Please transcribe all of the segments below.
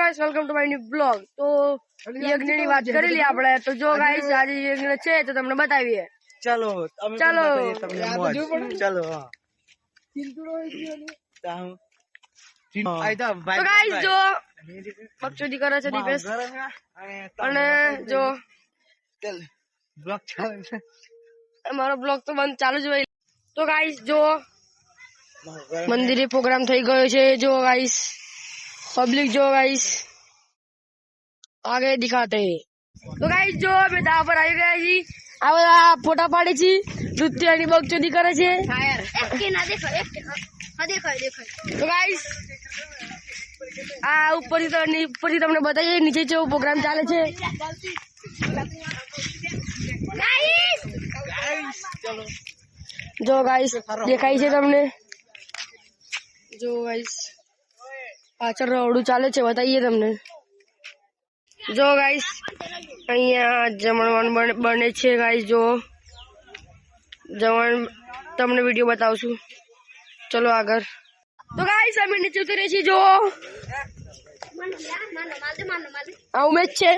Guys welcome to my new blog. तो યજ્ઞની વાત કરી લી આપણે। તો જો ગાઈસ આજે યજ્ઞ છે તો તમને બતાવીએ। ચલો ચલો ચલો તો ગાઈસ જો બકચોદી કરે છે દીપેશ અને જો બ્લોગ ચાલે છે અમારો બ્લોગ તો બંધ ચાલુ જ હોય। તો ગાઈસ જો મંદિરે પ્રોગ્રામ થઈ ગયો છે। જો गाइस पब्लिक जो गाइस आगे दिखाते हैं। तो गाइस जो અમે દા પર આવી ગયા છીએ। આ બધા ફોટા પાડે છે, નૃત્યની બકચોદી કરે છે। તો ગાइस આ ઉપરથી તમને બતાવીએ નીચે કેવો પ્રોગ્રામ ચાલે છે। જો गाइस દેખાય છે તમને? જો गाइस પાછળ રોડું ચાલે છે, બતાવીએ તમને। જો गाइस અહીંયા જમણવાન બને છે। गाइस જો જમણ તમને વિડીયો બતાવશું। ચલો આગળ। તો गाइस અમે નીચે ઉતરીએ છીએ। જો આ ઉમેશ છે।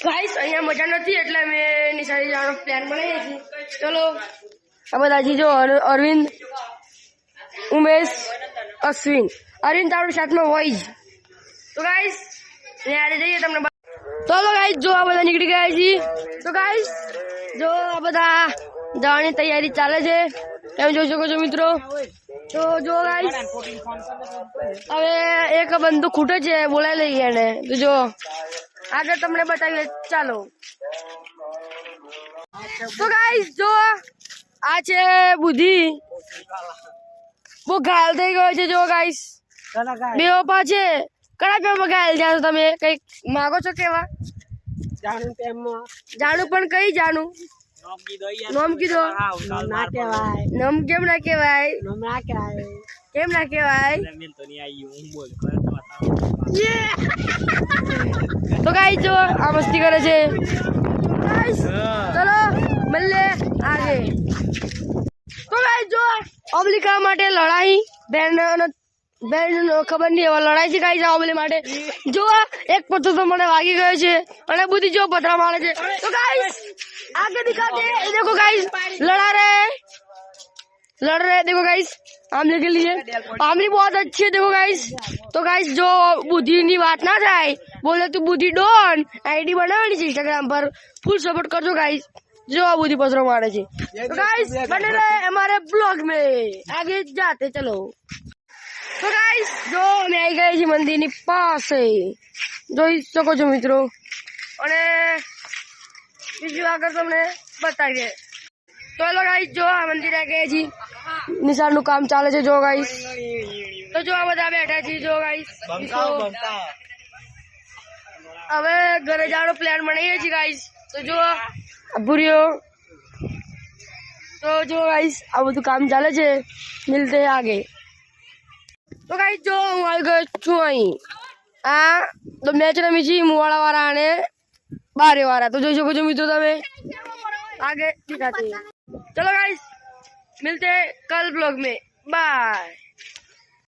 गाइस અહીંયા મજા નથી એટલે અમે નિશાળી જવાનો પ્લાન બનાવીએ છીએ। ચલો આ બધા જો અરવિંદ, ઉમેશ, અશ્વિન। અરવિંદ તારું સાથમાં હોય જ। તો गाइस યારે જઈએ તમને। ચલો गाइस જો આ બધા નીકળી ગયા છીએ। તો गाइस જો આ બધા જવાની તૈયારી ચાલે છે, તમે જોઈ શકો છો મિત્રો। તો જો गाइस હવે એક બંદૂક ખૂટે છે, બોલાવી લઈએ એને। તો જો આગળ તમને બતાવીએ। ચાલો તો गाइस જો આ છે બુદ્ધિ, બહુ ઘાયલ થઈ ગયો છે। જો गाइस બેવફા છે। કયા પેમાં ઘાયલ થયા છો તમે? કઈક માગો છો કેવા? જાણું પણ કઈ જાણું? નામ કીધો। નામ કેમ ના કેવાય? કેમ ના કેવાય? તો गाइस જો આ મસ્તી કરે છે। गाइस ચલો મળીએ આગે। તો गाइस જો ઓબલિકા માટે લડાઈ બેન ખબર નહીં હવે લડાઈ છે गाइस ઓબલી માટે। જો એક પથ્થર તો મને વાગી ગયો છે અને બુદ્ધિ જો પથરા મારે છે। તો गाइस आगे दिखाते हैं। ये देखो गाइस लड़ रहे देखो गाइस आमले के लिए। आमली बहुत अच्छी है देखो गाइस। तो गाइस जो बुद्धि ની વાત ના થાય, બોલે તું બુद्धि ડોન આઈડી બનાવવાની છે इंस्टाग्राम पर, फुल सपोर्ट करजो गाइस। जो बुद्धि पथरो मारे છે। तो गाइस बने रहे हमारे ब्लॉग में, आगे जाते चलो। तो गाइस जो અમે આવી ગયા છીએ મંદિરની પાસે, જોઈ શકો છો મિત્રો। અને બીજું આગળ તમને બતાવીએ। તો હેલો गाइस જો આ મંદિર આવી ગયા છીએ, નિશાળનું કામ ચાલે છે। જો गाइस તો જો આ બધા બેઠા છીએ। જો गाइस હવે ઘરે જવાનો પ્લાન બનાવીએ છીએ गाइस। તો જો ભૂર્યો તો જો गाइस આ બધું કામ ચાલે છે, મિલતે આગે। તો गाइस જો હું આવી ગયો છું અહીં। આ તો મેચ રમી છે મુવાડા વાળા અને બારે वाला। तो જોઈ શકો છો મિત્રો તમે, आगे दिखाते हैं। चलो गाइस मिलते हैं कल ब्लॉग में, बाय।